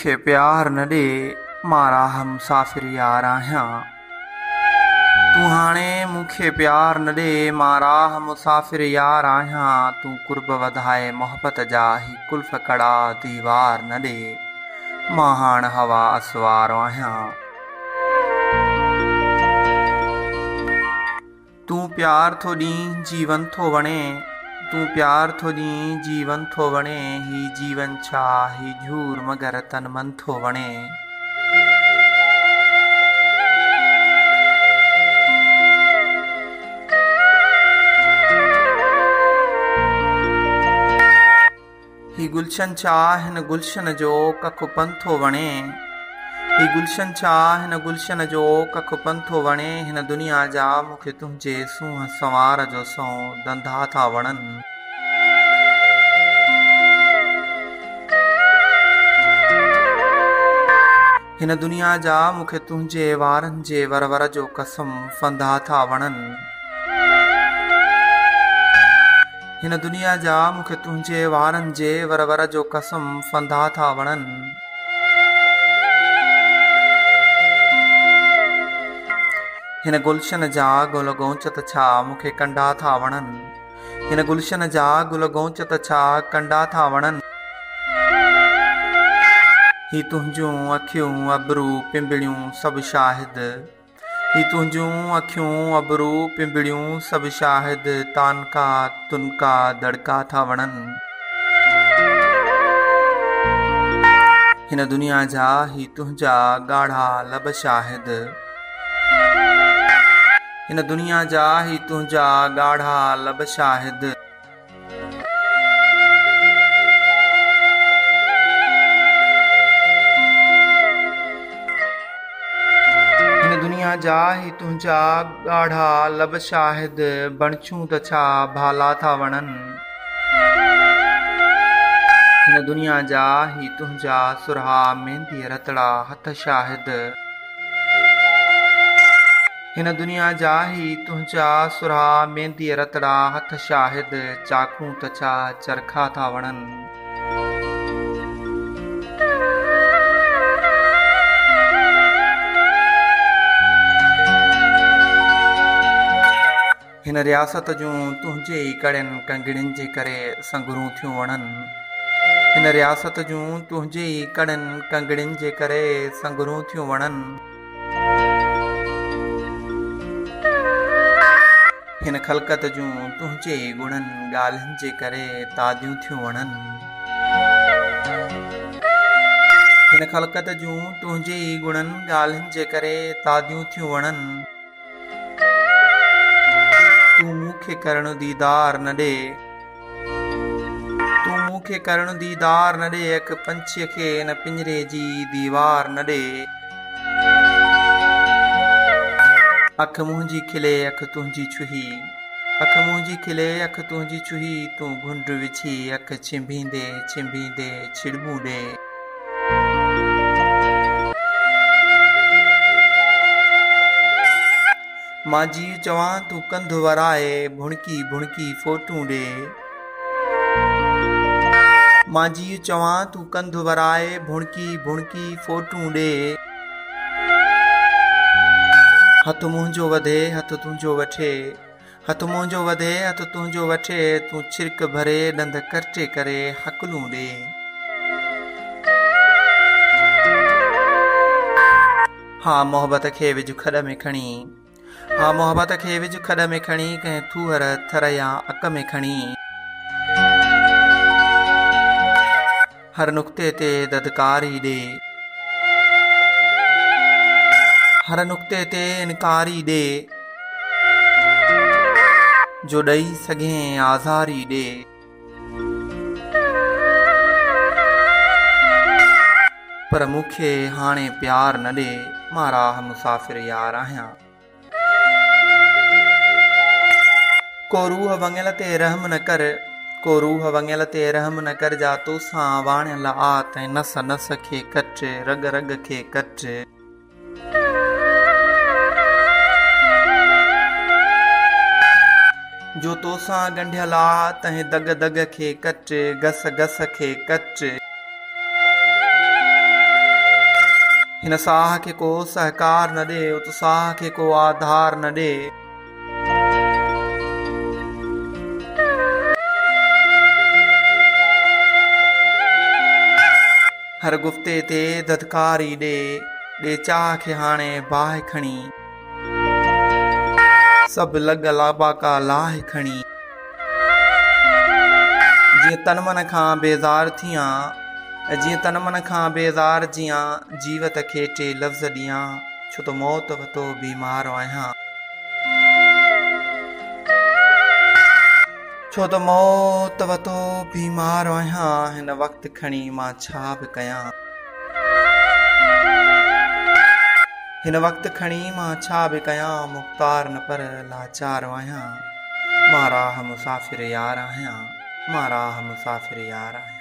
मूंखे प्यार न ॾे, मां राह मुसाफ़िर यार आहियां। तूं हाणे मूंखे प्यार न ॾे, मां राह मुसाफ़िर यार आहियां। तूं कुर्ब वधाए मोहबत जा ही कुल्फ़ कड़ा दीवार न ॾे, मां हाणे हवा असवार आहियां। तूं प्यार थो ॾीं जीवन थो वणे, तूं प्यार थो ॾीं जीवन थो वणे। ही जीवन छा ही झूर मगर तन मन थो वणे। ही गुलशन छा हिन गुलशन जो कख पन थो वणे। ही गुलशन छा हिन गुलशन जो कख पन थो वणे। हिन दुनिया जा मूंखे तुंहिंजे सूंहं संवार जो सौ धंधा था वणनि। हिन दुनिया जा मूंखे तुंहिंजे वारनि जे वर जो कसम फंदा था वणनि। हिन दुनिया जा मूंखे तुंहिंजे वारनि जे वर जो कसम फंदा था वणनि। हिन गुलशन जा गुल गौचत छा मूंखे कंडा था वणनि। हिन गुलशन जा गुल गौचत छा कंडा था वणनि। ही तुंहिंजूं अखियूं अबरू पिंबड़ियूं सभु शाहिद। ही तुंहिंजूं अखियूं अबरू पिंबड़ियूं सभु शाहिद। तानका तुनका दड़का था वणनि। हिन दुनिया जा ही तुंहिंजा ॻाढ़ा लब शाहिद। हिन दुनिया जा ही तुंहिंजा ॻाढ़ा लब शाहिद। हिन दुनिया जा ही तुंहिंजा ॻाढ़ा लब शाहिद। बणछूं त छा भाला था वणनि। हिन दुनिया जा ही तुंहिंजा सुरहा मेहंदी रतड़ा हथ शाहिद। हिन दुनिया जा ही तुंहिंजा सुरहा मेहंदी रतड़ा हथ शाहिद। चाकूं त छा चरखा था वणनि। हिन रियासत जूं तुंहिंजे ई कड़ियुनि कंगड़ियुनि जे करे संगरूं थियूं वणनि। हिन रियासत जूं तुंहिंजे ई कड़ियुनि कंगड़ियुनि जे करे संगरूं थियूं वणनि। हिन ख़लक़त जूं तुंहिंजे ई गुणनि ॻाल्हियुनि जे करे तादियूं थियूं वणनि। हिन ख़लक़त जूं तुंहिंजे ई गुणनि ॻाल्हियुनि जे करे तादियूं थियूं वणनि। तूं मूंखे करण दीदार न ॾे, तूं मूंखे करण दीदार न ॾे। अख पंछीअ खे हिन पिंजरे जी दीवार न ॾे। अख मुंहिंजी खिले अख तुंहिंजी छुही, अख मुंहिंजी खिले अख तुंहिंजी छुही। तूं घुंड विछी अख छिंभींदे छिंभींदे छिड़बूं ॾे। मां जी चवां तूं कंधु वराए भुणकी भुणकी फोटूं ॾे। मां जी चवां तूं कंधु वराए भुणकी भुणकी फोटूं ॾे। हथ मुंहिंजो वधे हथ तुंहिंजो वठे, हथ मुंहिंजो वधे हथ तुंहिंजो वठे। तूं छिरक भरे ॾंद कटे करे हकलूं ॾे। हा मोहबत खे विझ खॾ में खणी, हा मोहबत खे विझ खॾ में खणी। कंहिं थूहर थर या अक में खणी। हर नुक़्ते ते ददकारी ॾे, हर नुक़्ते ते इनकारी ॾे। जो ॾेई सघें आज़ारी ॾे। पर मूंखे हाणे प्यार न ॾे, मां राह मुसाफ़िर यार आहियां। को रूह वंगियल ते रहम न कर, को रूह वंगियल ते रहम न कर। जा तोसां वाणियल आ तंहिं नस नस खे कट, रग रग खे कट। जो तोसां ॻंढियल आ तंहिं दग दग खे कट, गस गस खे कट। हिन साह खे को सहकार न ॾे, उत्साह खे को आधार न ॾे। हर गुफ़्ते ते धदकारी ॾे चाह खे हाणे बाहि खणी, सभु लॻ लाबाका लाहे खणी। जीअं तन मन खां बेज़ार थियां, जीअं तन मन खां बेज़ार जियां, जीवत खे टे लफ़्ज़ ॾियां, छो त मौत वतो बीमार आहियां। छो त मौत वतो बीमार आहियां, हिन वक़्तु खणी मां छा बि कयां। हिन वक़्तु खणी मां छा बि कयां, मुख़्तार न पर लाचार आहियां। मां राह मुसाफ़िर यार आहियां, मां राह मुसाफ़िर यार आहियां।